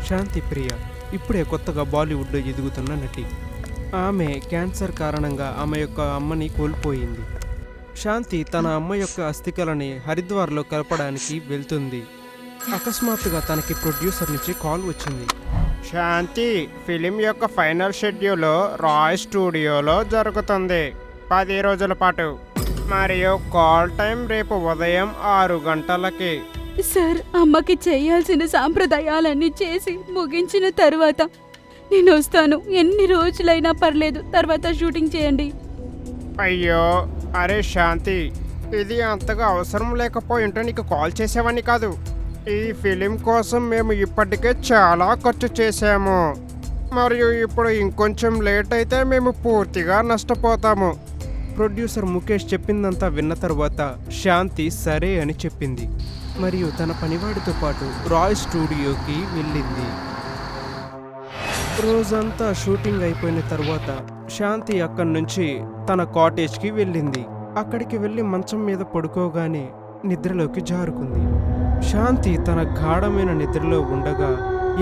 శాంతి ప్రియ ఇప్పుడే కొత్తగా బాలీవుడ్లో ఎదుగుతున్న నటి. ఆమె క్యాన్సర్ కారణంగా ఆమె యొక్క అమ్మని కోల్పోయింది. శాంతి తన అమ్మ యొక్క అస్థికలని హరిద్వార్లో కలపడానికి వెళ్తుంది. అకస్మాత్తుగా తనకి ప్రొడ్యూసర్ నుంచి కాల్ వచ్చింది. శాంతి ఫిలిం యొక్క ఫైనల్ షెడ్యూల్ రాయ్ స్టూడియోలో జరుగుతుంది 10 రోజుల పాటు. మరియు కాల్ టైం రేపు ఉదయం 6 గంటలకి. సార్, అమ్మకి చేయాల్సిన సాంప్రదాయాలన్నీ చేసి ముగించిన తర్వాత నేను వస్తాను. ఎన్ని రోజులైనా పర్లేదు, తర్వాత షూటింగ్ చేయండి. అయ్యో అరే శాంతి, ఇది అంతగా అవసరం లేకపోయి ఉంటే నీకు కాల్ చేసేవాడిని కాదు. ఈ ఫిలిం కోసం మేము ఇప్పటికే చాలా ఖర్చు చేశాము. మరియు ఇప్పుడు ఇంకొంచెం లేట్ అయితే మేము పూర్తిగా నష్టపోతాము. ప్రొడ్యూసర్ ముఖేష్ చెప్పిందంతా విన్న తర్వాత శాంతి సరే అని చెప్పింది. మరియు తన పనివాడితో పాటు రాయ్ స్టూడియోకి వెళ్ళింది. రోజంతా షూటింగ్ అయిపోయిన తర్వాత శాంతి అక్కడి నుంచి తన కాటేజ్కి వెళ్ళింది. అక్కడికి వెళ్ళి మంచం మీద పడుకోగానే నిద్రలోకి జారుకుంది. శాంతి తన గాఢమైన నిద్రలో ఉండగా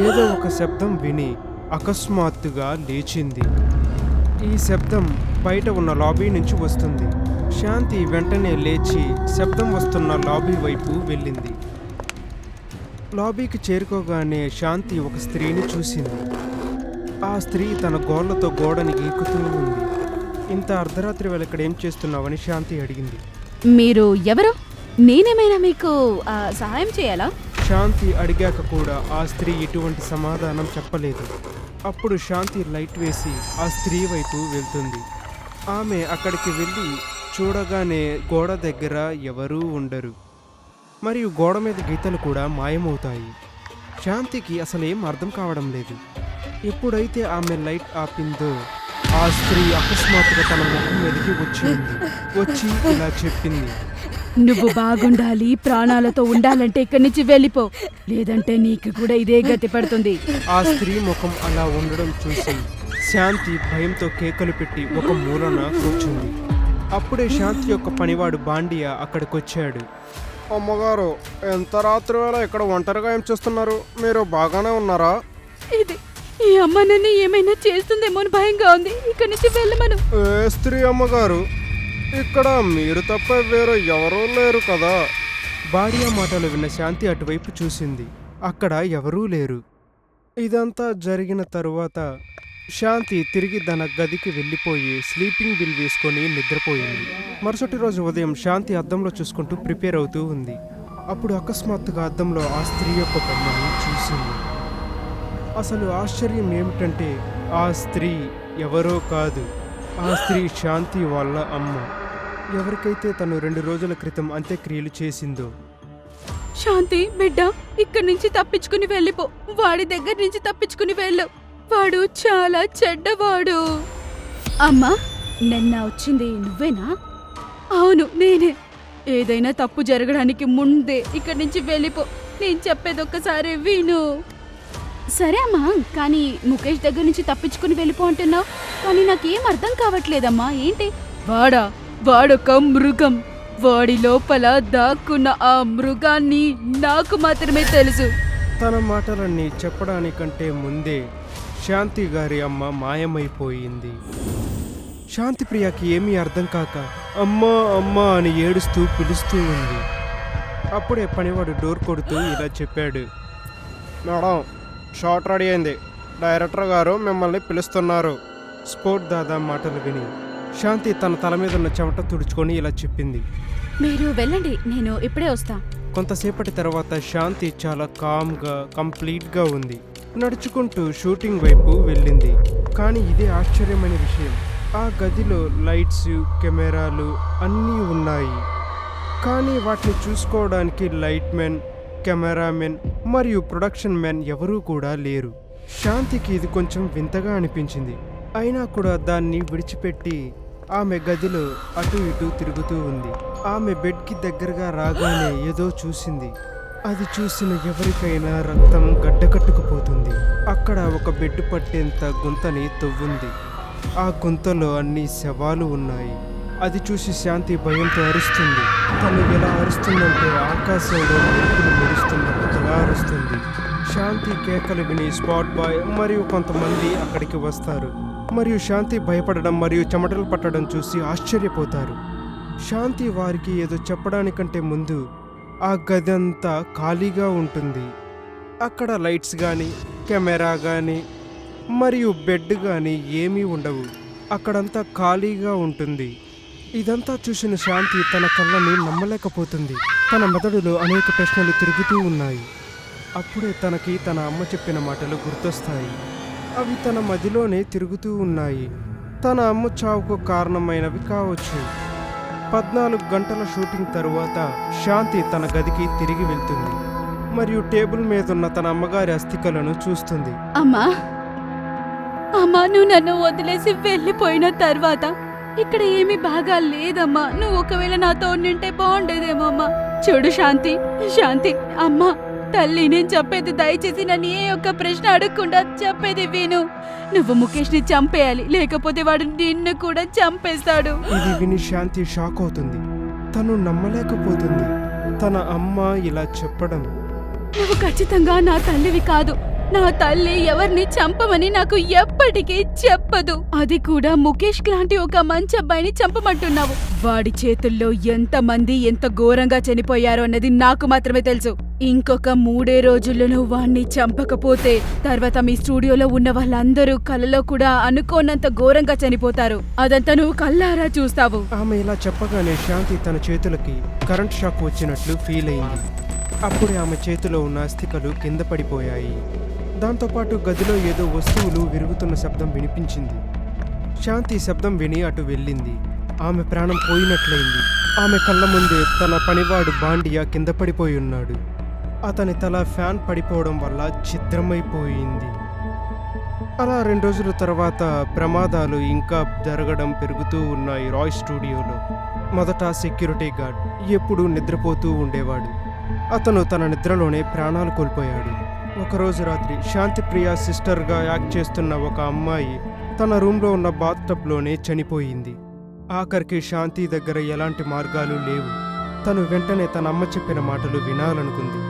ఏదో ఒక శబ్దం విని అకస్మాత్తుగా లేచింది. ఈ శబ్దం బయట ఉన్న లాబీ నుంచి వస్తుంది. శాంతి వెంటనే లేచి శబ్దం వస్తున్న లాబీ వైపు వెళ్ళింది. లాబీకి చేరుకోగానే శాంతి ఒక స్త్రీని చూసింది. ఆ స్త్రీ తన గోళ్లతో గోడని గీకుతూ ఉంది. ఇంత అర్ధరాత్రి వేళ ఇక్కడ ఏం చేస్తున్నావని శాంతి అడిగింది. మీరు ఎవరు? నేనేమైనా మీకు సహాయం చేయాలా? శాంతి అడిగాక కూడా ఆ స్త్రీ ఎటువంటి సమాధానం చెప్పలేదు. అప్పుడు శాంతి లైట్ వేసి ఆ స్త్రీ వైపు వెళ్తుంది. ఆమె అక్కడికి వెళ్ళి చూడగానే గోడ దగ్గర ఎవరూ ఉండరు. మరియు గోడ మీద గీతలు కూడా మాయమవుతాయి. శాంతికి అసలేం అర్థం కావడం లేదు. ఎప్పుడైతే ఆమె లైట్ ఆపిందో ఆ స్త్రీ అకస్మాత్తుగా తన ముఖం మీదకి వచ్చి ఇలా చెప్పింది. నువ్వు బాగుండాలి, ప్రాణాలతో ఉండాలంటే ఇక్కడి నుంచి వెళ్ళిపో, లేదంటే నీకు కూడా ఇదే గతి పడుతుంది. ఆ స్త్రీ ముఖం అలా ఉండడం చూసి శాంతి భయంతో కేకలు పెట్టి ఒక మూలన కూర్చుంది. అప్పుడే శాంతి యొక్క పనివాడు బాండియా అక్కడికొచ్చాడు. అమ్మగారు, ఎంత రాత్రి వేళ ఇక్కడ ఒంటరిగా ఏం చేస్తున్నారు? మీరు బాగానే ఉన్నారా? ఇది ఈ అమ్మ నన్ను ఏమైనా చేస్తుందేమో అని భయంగా ఉంది. ఇక్కడి నుంచి వెళ్ళమను. ఏ స్త్రీ అమ్మగారు? ఇక్కడ మీరు తప్ప వేరే ఎవరూ లేరు కదా. బాడియా మాటలు విన్న శాంతి అటువైపు చూసింది. అక్కడ ఎవరూ లేరు. ఇదంతా జరిగిన తరువాత శాంతి తిరిగి తన గదికి వెళ్ళిపోయి స్లీపింగ్ బిల్ వేసుకొని నిద్రపోయింది. మరుసటి రోజు ఉదయం శాంతి అద్దంలో చూసుకుంటూ ప్రిపేర్ అవుతూ ఉంది. అప్పుడు అకస్మాత్తుగా అద్దంలో ఆ స్త్రీ యొక్క బొమ్మని చూసింది. అసలు ఆశ్చర్యం ఏమిటంటే ఆ స్త్రీ ఎవరో కాదు, ఆ స్త్రీ శాంతి వాళ్ళ అమ్మ, ఎవరికైతే తను 2 రోజుల క్రితం అంత్యక్రియలు చేసిందో. శాంతి బిడ్డ, ఇక్కడి నుంచి తప్పించుకుని వెళ్ళిపో. వాడి దగ్గర నుంచి తప్పించుకుని వెళ్ళు. వాడు చాలా చెడ్డవాడు. అమ్మా, నిన్న వచ్చింది నువ్వేనా? అవును, నేనే. ఏదైనా తప్పు జరగడానికి ముందే ఇక్కడి నుంచి వెళ్ళిపో. నేను చెప్పేది ఒక్కసారి విను. సరే అమ్మా, కానీ ముఖేష్ దగ్గర నుంచి తప్పించుకుని వెళ్ళిపో అంటున్నావు, కానీ నాకేం అర్థం కావట్లేదమ్మా. ఏంటి? వాడొక మృగం. వాడి లోపల దాక్కున్న ఆ మృగాన్ని నాకు మాత్రమే తెలుసు. తన మాటలన్నీ చెప్పడానికంటే ముందే శాంతి గారి అమ్మ మాయమైపోయింది. శాంతి ప్రియకి ఏమీ అర్థం కాక అమ్మా అమ్మా అని ఏడుస్తూ పిలుస్తూ ఉంది. అప్పుడే పనివాడు డోర్ కొడుతూ ఇలా చెప్పాడు. మేడం, షాట్ రెడీ అయింది. డైరెక్టర్ గారు మిమ్మల్ని పిలుస్తున్నారు. స్పోర్ట్ దాదా మాటలు విని శాంతి తన తల మీద ఉన్న చెమట తుడుచుకొని ఇలా చెప్పింది. మీరు వెళ్ళండి, నేను ఇప్పుడే వస్తా. కొంతసేపటి తర్వాత శాంతి చాలా కామ్గా కంప్లీట్గా ఉంది. నడుచుకుంటూ షూటింగ్ వైపు వెళ్ళింది. కానీ ఇదే ఆశ్చర్యమైన విషయం, ఆ గదిలో లైట్స్, కెమెరాలు అన్నీ ఉన్నాయి. కానీ వాటిని చూసుకోవడానికి లైట్ మెన్, కెమెరామెన్ మరియు ప్రొడక్షన్ మెన్ ఎవరూ కూడా లేరు. శాంతికి ఇది కొంచెం వింతగా అనిపించింది. అయినా కూడా దాన్ని విడిచిపెట్టి ఆమె గదిలో అటు ఇటు తిరుగుతూ ఉంది. ఆమె బెడ్కి దగ్గరగా రాగానే ఏదో చూసింది. అది చూసిన ఎవరికైనా రక్తం గడ్డకట్టుకుపోతుంది. అక్కడ ఒక బెడ్ పట్టేంత గుంతని తవ్వుంది. ఆ గుంతలో అన్ని శవాలు ఉన్నాయి. అది చూసి శాంతి భయంతో అరుస్తుంది. తను ఎలా అరుస్తుందంటే ఆకాశంలో మెరుపులు మెరుస్తున్నట్టుగా అరుస్తుంది. శాంతి కేకలు విని స్పాట్ బాయ్ మరియు కొంతమంది అక్కడికి వస్తారు మరియు శాంతి భయపడడం మరియు చెమటలు పట్టడం చూసి ఆశ్చర్యపోతారు. శాంతి వారికి ఏదో చెప్పడానికంటే ముందు ఆ గది అంతా ఖాళీగా ఉంటుంది. అక్కడ లైట్స్ కానీ కెమెరా కానీ మరియు బెడ్ కానీ ఏమీ ఉండవు. అక్కడంతా ఖాళీగా ఉంటుంది. ఇదంతా చూసిన శాంతి తన కళ్ళని నమ్మలేకపోతుంది. తన మెదడులో అనేక ప్రశ్నలు తిరుగుతూ ఉన్నాయి. అప్పుడే తనకి తన అమ్మ చెప్పిన మాటలు గుర్తొస్తాయి. అవి తన మదిలోనే తిరుగుతూ ఉన్నాయి. తన అమ్మ చావుకు కారణమైనవి కావచ్చు. 14 గంటల షూటింగ్ తరువాత శాంతి తన గదికి తిరిగి వెళ్తుంది మరియు టేబుల్ మీదున్న తన అమ్మగారి అస్థికలను చూస్తుంది. అమ్మా అమ్మా, నువ్వు నన్ను వదిలేసి వెళ్ళిపోయిన తర్వాత ఇక్కడ ఏమీ బాగా లేదమ్మా. నువ్వు ఒకవేళ నాతో ఉండింటే బాగుండేదేమో అమ్మా. చూడు శాంతి, శాంతి అమ్మా, తల్లి నేను చెప్పేది దయచేసి నన్ను ఏ ఒక్క ప్రశ్న అడగకుండా చెప్పేది విను. నువ్వు ముఖేష్ని చంపేయాలి, లేకపోతే వాడు నిన్ను కూడా చంపేస్తాడు. ఇది విని శాంతి షాక్ అవుతుంది. తను నమ్మలేకపోతుంది తన అమ్మ ఇలా చెప్పడం. నువ్వు ఖచ్చితంగా నా తల్లివి కాదు. నా తల్లి ఎవరిని చంపమని నాకు ఎప్పటికీ చెప్పదు. అది కూడా ముఖేష్ లాంటి ఒక మంచి అబ్బాయిని చంపమంటున్నావు. వాడి చేతుల్లో ఎంతమంది ఎంత ఘోరంగా చనిపోయారో అన్నది నాకు మాత్రమే తెలుసు. ఇంకొక 3 రోజుల్లో నువ్వు వాణ్ణి చంపకపోతే తర్వాత మీ స్టూడియోలో ఉన్న వాళ్ళందరూ కలలో కూడా అనుకోనంత ఘోరంగా చనిపోతారు. అదంతా నువ్వు కల్లారా చూస్తావు. ఆమె ఇలా చెప్పగానే శాంతి తన చేతులకి కరెంట్ షాక్ వచ్చినట్లు ఫీల్ అయింది. అప్పుడే ఆమె చేతిలో ఉన్న అస్థికలు కింద పడిపోయాయి. దాంతోపాటు గదిలో ఏదో వస్తువులు విరుగుతున్న శబ్దం వినిపించింది. శాంతి శబ్దం విని అటు వెళ్ళింది. ఆమె ప్రాణం పోయినట్లయింది. ఆమె కళ్ళ ముందే తన పనివాడు బాండియా కింద పడిపోయి ఉన్నాడు. అతని తల ఫ్యాన్ పడిపోవడం వల్ల ఛిద్రమైపోయింది. అలా 2 రోజుల తర్వాత ప్రమాదాలు ఇంకా జరగడం పెరుగుతూ ఉన్నాయి రాయ్ స్టూడియోలో. మొదట సెక్యూరిటీ గార్డ్ ఎప్పుడూ నిద్రపోతూ ఉండేవాడు. అతను తన నిద్రలోనే ప్రాణాలు కోల్పోయాడు. ఒకరోజు రాత్రి శాంతిప్రియ సిస్టర్గా యాక్ట్ చేస్తున్న ఒక అమ్మాయి తన రూమ్లో ఉన్న బాత్టబ్లోనే చనిపోయింది. ఆఖరికి శాంతి దగ్గర ఎలాంటి మార్గాలు లేవు. తను వెంటనే తన అమ్మ చెప్పిన మాటలు వినాలనుకుంది.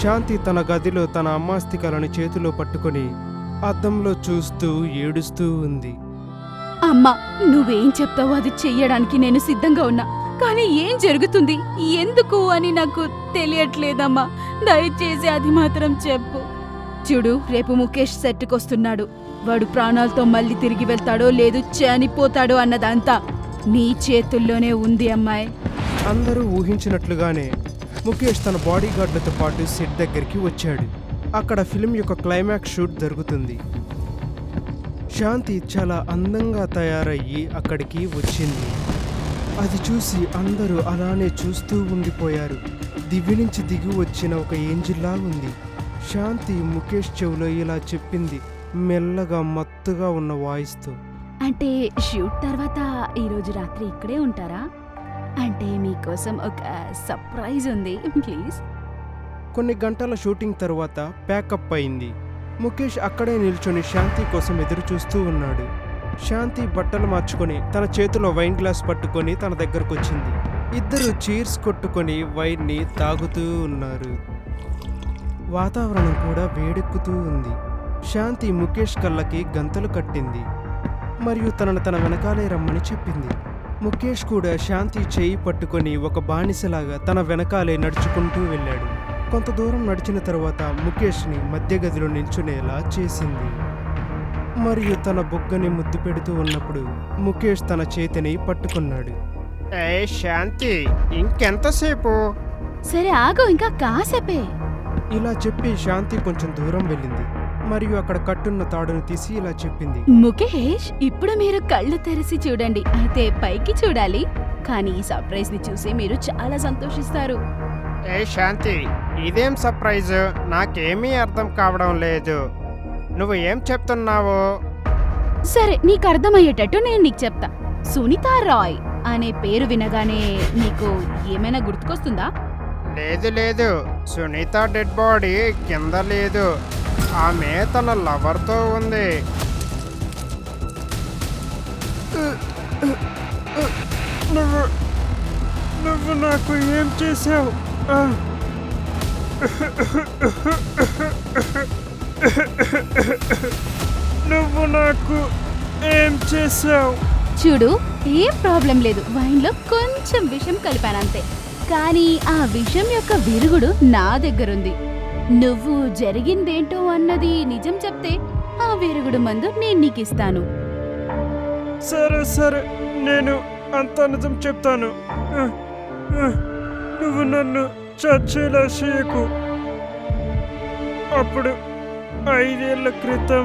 శాంతి తన గదిలో తన అమ్మాస్తికలను చేతిలో పట్టుకొని అద్దంలో చూస్తూ ఏడుస్తూ ఉంది. అమ్మా, నువ్వేం చెప్తావో అది చెయ్యడానికి నేను సిద్ధంగా ఉన్నా. కానీ ఏం జరుగుతుంది, ఎందుకు అని నాకు తెలియట్లేదమ్మా. దయచేసి అది మాత్రం చెప్పు. చూడు, రేపు ముఖేష్ సెట్కొస్తున్నాడు. వాడు ప్రాణాలతో మళ్ళీ తిరిగి వెళ్తాడో లేదు చనిపోతాడో అన్నదంతా నీ చేతుల్లోనే ఉంది అమ్మాయి. అందరూ ఊహించినట్లుగానే ముఖేష్ తన బాడీ గార్డులతో పాటు సెట్ దగ్గరికి వచ్చాడు. అక్కడ ఫిల్మ్ యొక్క క్లైమాక్స్ షూట్ జరుగుతుంది. శాంతి చాలా అందంగా తయారయ్యి అక్కడికి వచ్చింది. అది చూసి అందరూ అలానే చూస్తూ ఉండిపోయారు. దివ్య నుంచి దిగి వచ్చిన ఒక ఏంజిల్లా ఉంది. శాంతి ముఖేష్ చెవులో ఇలా చెప్పింది, మెల్లగా మత్తుగా ఉన్న వాయిస్తో. అంటే షూట్ తర్వాత ఈరోజు రాత్రి ఇక్కడే ఉంటారా? అంటే మీకోసం ఒక సర్ప్రైజ్ ఉంది, ప్లీజ్. కొన్ని గంటల షూటింగ్ తరువాత ప్యాకప్ అయింది. ముఖేష్ అక్కడే నిల్చొని శాంతి కోసం ఎదురు చూస్తూ ఉన్నాడు. శాంతి బట్టలు మార్చుకొని తన చేతిలో వైన్ గ్లాస్ పట్టుకొని తన దగ్గరకు వచ్చింది. ఇద్దరు చీర్స్ కొట్టుకొని వైన్ని తాగుతూ ఉన్నారు. వాతావరణం కూడా వేడెక్కుతూ ఉంది. శాంతి ముఖేష్ కళ్ళకి గంతలు కట్టింది మరియు తనను తన వెనకాలే రమ్మని చెప్పింది. ముఖేష్ కూడా శాంతి చేయి పట్టుకొని ఒక బానిసలాగా తన వెనకాలే నడుచుకుంటూ వెళ్ళాడు. కొంత దూరం నడిచిన తరువాత ముఖేష్ని మధ్య గదిలో నిల్చునేలా చేసింది మరియు తన బొగ్గని ముద్దు పెడుతూ ఉన్నప్పుడు ముఖేష్ తన చేతిని పట్టుకున్నాడు. ఏ శాంతి, ఇంకెంతసేపు? సరే ఆగు, ఇంకా కాసేపే. ఇలా చెప్పి శాంతి కొంచెం దూరం వెళ్ళింది మరియు అక్కడ కట్టున్న తాడును తీసి ఇలా చెప్పింది. ముఖేష్, ఇప్పుడు మీరు కళ్ళు తెరిచి చూడండి. అయితే పైకి చూడాలి, కానీ ఈ సర్ప్రైజ్ ని చూసి మీరు చాలా సంతోషిస్తారు. ఏ శాంతి, ఇదేం సర్ప్రైజ్? నాకేమీ అర్థం కావడం లేదు. నువ్వు ఏం చెప్తున్నావు? సరే, నీకు అర్థమయ్యేటట్టు నేను నీకు చెప్తా. సునీత రాయ్ అనే పేరు వినగానే నీకు ఏమైనా గుర్తుకొస్తుందా? లేదు లేదు, సునీత డెడ్ బాడీ కింద లేదు. ఆమె తన లవర్తో ఉంది. నువ్వు నాకు ఏం చేసావు? నువ్వు నాకు ఏం చేసావు? చూడు, ఏం ప్రాబ్లం లేదు. వైన్లో కొంచెం విషం కలిపానంతే. కానీ ఆ విషం యొక్క విరుగుడు నా దగ్గరుంది. నువ్వు జరిగిందేంటో అన్నది నిజం చెప్తే ఆ విరుగుడు మందు నేను నీకిస్తాను. సరే సరే, నేను అంతా నిజం చెప్తాను. నువ్వు నన్ను చచ్చేలా చేయకు. అప్పుడు 5 ఏళ్ల క్రితం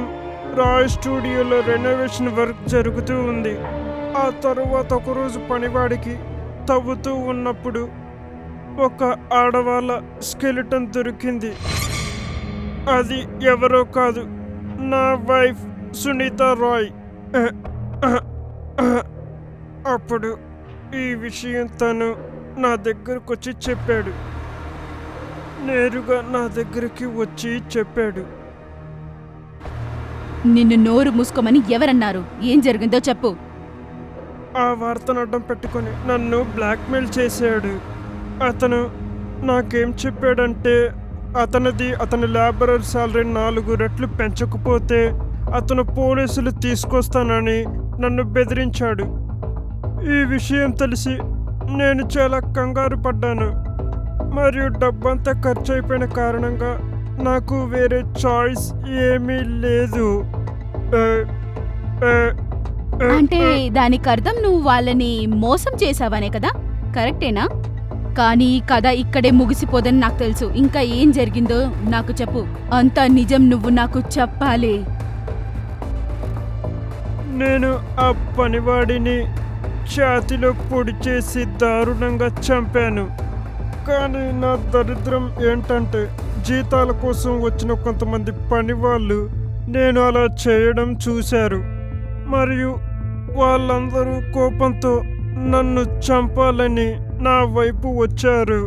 రాయ్ స్టూడియోలో రెనోవేషన్ వర్క్ జరుగుతూ ఉంది. ఆ తరువాత ఒకరోజు పనివాడికి తవ్వుతూ ఉన్నప్పుడు ఒక ఆడవాళ్ళ స్కెలిటన్ దొరికింది. అది ఎవరో కాదు, నా వైఫ్ సునీత రాయ్. అప్పుడు ఈ విషయం తను నా దగ్గరకు వచ్చి చెప్పాడు. నేరుగా నా దగ్గరికి వచ్చి చెప్పాడు. నిన్ను నోరు మూసుకోమని ఎవరన్నారు? ఏం జరిగిందో చెప్పు. ఆ వార్తను అడ్డం పెట్టుకొని నన్ను బ్లాక్మెయిల్ చేశాడు. అతను నాకేం చెప్పాడంటే అతని లేబరర్ సాలరీ 4 రెట్లు పెంచకపోతే అతను పోలీసులు తీసుకొస్తానని నన్ను బెదిరించాడు. ఈ విషయం తెలిసి నేను చాలా కంగారు పడ్డాను. మరియు డబ్బంతా ఖర్చు అయిపోయిన కారణంగా నాకు వేరే చాయిస్ ఏమీ లేదు. అంటే దానికి అర్థం నువ్వు వాళ్ళని మోసం చేసావనే కదా? కరెక్టేనా? కానీ ఈ కథ ఇక్కడే ముగిసిపోదని నాకు తెలుసు. ఇంకా ఏం జరిగిందో నాకు చెప్పు. అంతా నిజం నువ్వు నాకు చెప్పాలి. నేను ఆ పనివాడిని ఛాతీలో పొడి చేసి దారుణంగా చంపాను. కానీ నా దరిద్రం ఏంటంటే జీతాల కోసం వచ్చిన కొంతమంది పనివాళ్ళు నేను అలా చేయడం చూశారు. మరియు వాళ్ళందరూ కోపంతో నన్ను చంపాలని నా వైపు వచ్చారు.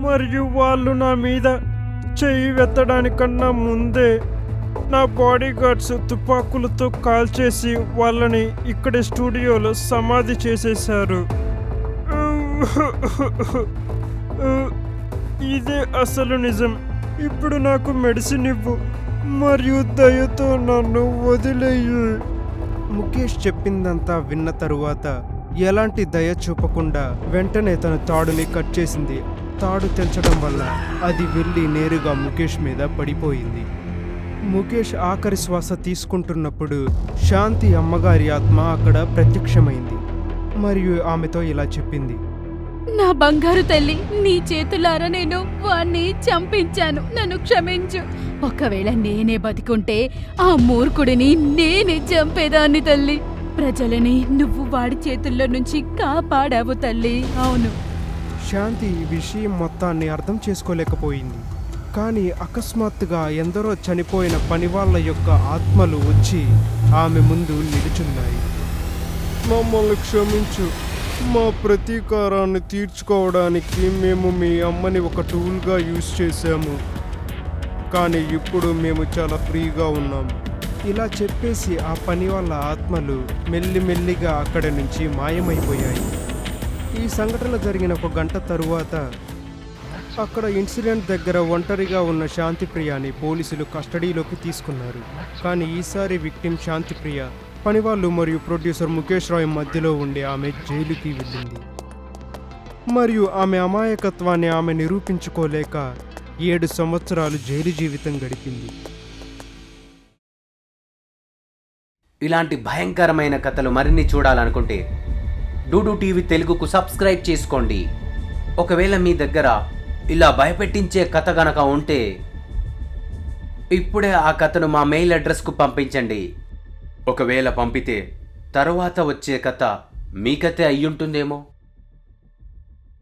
మరియు వాళ్ళు నా మీద చెయ్యి వెత్తడానికన్నా ముందే నా బాడీ గార్డ్స్ తుపాకులతో కాల్చేసి వాళ్ళని ఇక్కడే స్టూడియోలో సమాధి చేసేశారు. ఇదే అసలు నిజం. ఇప్పుడు నాకు మెడిసిన్ ఇవ్వు మరియు దయతో నన్ను వదిలేయి. ముఖేష్ చెప్పిందంతా విన్న తరువాత ఎలాంటి దయ చూపకుండా వెంటనే తన తాడుని కట్ చేసింది. తాడు తెంచడం వల్ల అది వెళ్ళి నేరుగా ముఖేష్ మీద పడిపోయింది. ముఖేష్ ఆఖరి శ్వాస తీసుకుంటున్నప్పుడు శాంతి అమ్మగారి ఆత్మ అక్కడ ప్రత్యక్షమైంది మరియు ఆమెతో ఇలా చెప్పింది. నా బంగారు తల్లి, నీ చేతులారా నేను వాణ్ణి చంపించాను. నన్ను క్షమించు. ఒకవేళ నేనే బతికుంటే ఆ మూర్ఖుడిని నేనే చంపేదాన్ని తల్లి. ప్రజలని నువ్వు వాడి చేతుల్లో నుంచి కాపాడావు తల్లి. అవును. శాంతి ఈ విషయం మొత్తాన్ని అర్థం చేసుకోలేకపోయింది. కానీ అకస్మాత్తుగా ఎందరో చనిపోయిన పనివాళ్ళ యొక్క ఆత్మలు వచ్చి ఆమె ముందు నిలుచున్నాయి. మమ్మల్ని క్షమించు. మా ప్రతీకారాన్ని తీర్చుకోవడానికి మేము మీ అమ్మని ఒక టూల్గా యూజ్ చేశాము. కానీ ఇప్పుడు మేము చాలా ఫ్రీగా ఉన్నాం. ఇలా చెప్పేసి ఆ పని వాళ్ళ ఆత్మలు మెల్లిమెల్లిగా అక్కడి నుంచి మాయమైపోయాయి. ఈ సంఘటన జరిగిన 1 గంట తరువాత అక్కడ ఇన్సిడెంట్ దగ్గర ఒంటరిగా ఉన్న శాంతిప్రియని పోలీసులు కస్టడీలోకి తీసుకున్నారు. కానీ ఈసారి విక్టిమ్ శాంతిప్రియ పనివాళ్ళు మరియు ప్రొడ్యూసర్ ముఖేష్ రాయ్ మధ్యలో ఉండి ఆమె జైలుకి వెళ్ళింది. మరియు ఆమె అమాయకత్వాన్ని ఆమె నిరూపించుకోలేక 7 సంవత్సరాలు జైలు జీవితం గడిపింది. ఇలాంటి భయంకరమైన కథలు మరిన్ని చూడాలనుకుంటే డూడు టీవీ తెలుగుకు సబ్స్క్రైబ్ చేసుకోండి. ఒకవేళ మీ దగ్గర ఇలా భయపెట్టించే కథ గనక ఉంటే ఇప్పుడే ఆ కథను మా మెయిల్ అడ్రస్కు పంపించండి. ఒకవేళ పంపితే తరువాత వచ్చే కథ మీ కథే అయ్యుంటుందేమో.